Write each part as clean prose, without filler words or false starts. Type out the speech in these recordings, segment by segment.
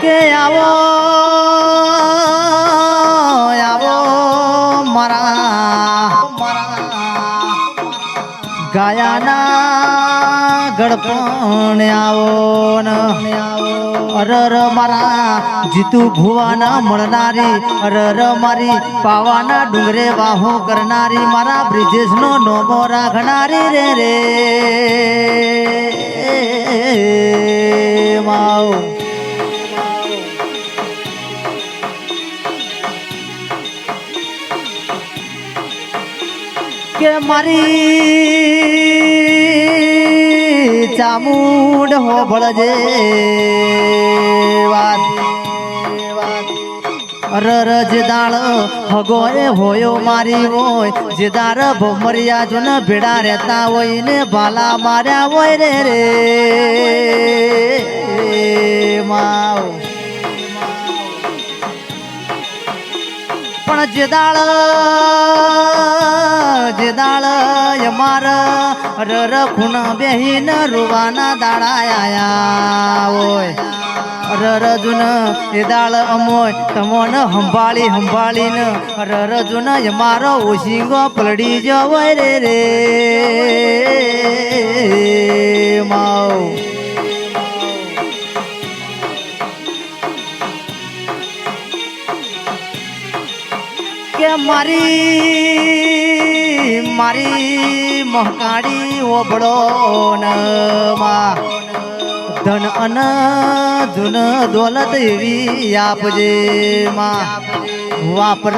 કે આવો આવો મારા ગાયાના ગળપણ આવો ને અરર મારા જીતુ ભુવાના મળનારી અરર મારી પાવાના ડુંગરે વાહો કરનારી મારા બ્રિજેશ નો નોમો રાખનારી રે રે માઓ કે મારી ચામુંડ હોભળજે વાત અરર જે દાળ હગોએ હોયો મારી હોય જે દાર ભમરિયા જો ને ભેડા રહેતા હોય ને ભાલા માર્યા હોય રે રે માવ પણ જે દાળ અમાર રર ખૂણ બેહીન રૂવાના દાડા આયા હોય રર જુન એ દાળ અમોય તમોન સંભાળીને રર જુન અમારો ઓશીંગો પલડી જવાય રે રે માવ કે મારી મહકાડી ઓબળો ન માં ધન અન ધુન દોલત એવી આપજે માં વાપર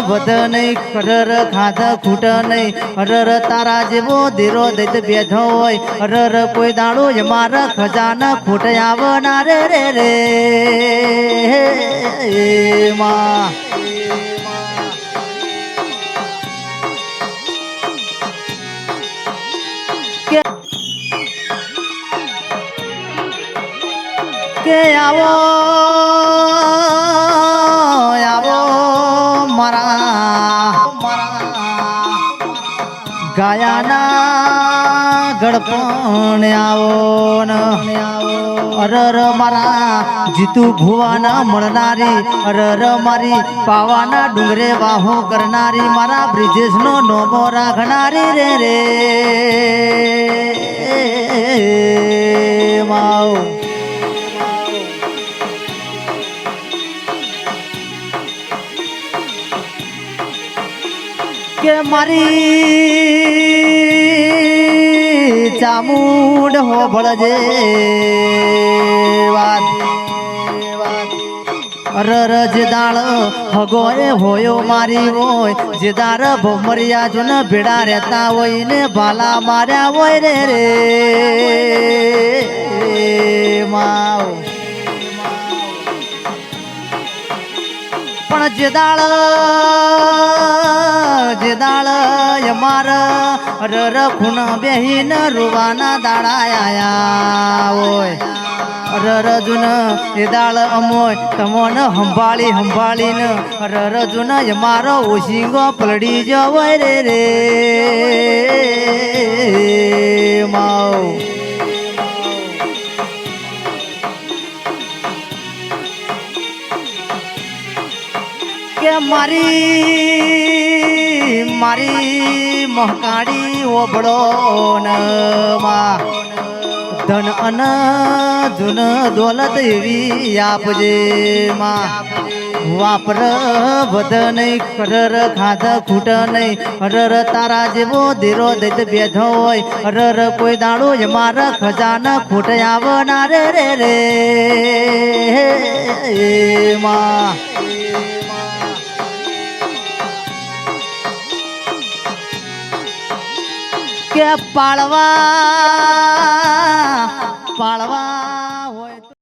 વધ નહીં કરર ખાધ ખૂટ નહીં અરર તારા જેવો ધીરો દૈત બેઠો હોય અરર કોઈ દાડો મારા ખજાના ખોટ આવનાર રે રે માં કે આવો આવો મારા ગાયાના ગળપણ આવો ને અરર મારા જીતુ ભુવાના મળનારી અરર મારી પાવાના ડુંગરે વાહો કરનારી મારા બ્રિજેશ નો નોમો રાખનારી રે રે માવ કે મારી ચામુંડ હોભળજે વાત અરર જે દાળ હગોએ હોયો મારી હોય જે દાર ભમરિયા જો ને ભેડા રહેતા હોય ને ભાલા માર્યા હોય રે રે માવ પણ જે દાળ અમાર રર ખૂણ બેહીન રૂવાના દાડા આયા હોય રર જુન એ દાળ અમોય તમોન સંભાળીને રર જુન અમારો ઓશીંગો પલડી જવાય રે રે માવ કે મારી મહકાડી ઓબળો ન માં ધન અન ધુન દોલત એવી આપજે માં વાપર વધ નહીં કરર ખાધ ખૂટ નહીં અરર તારા જેવો ધીરો દૈત બેઠો હોય અરર કોઈ દાડો મારા ખજાના ખોટ આવનાર રે રે માં કે પાળવા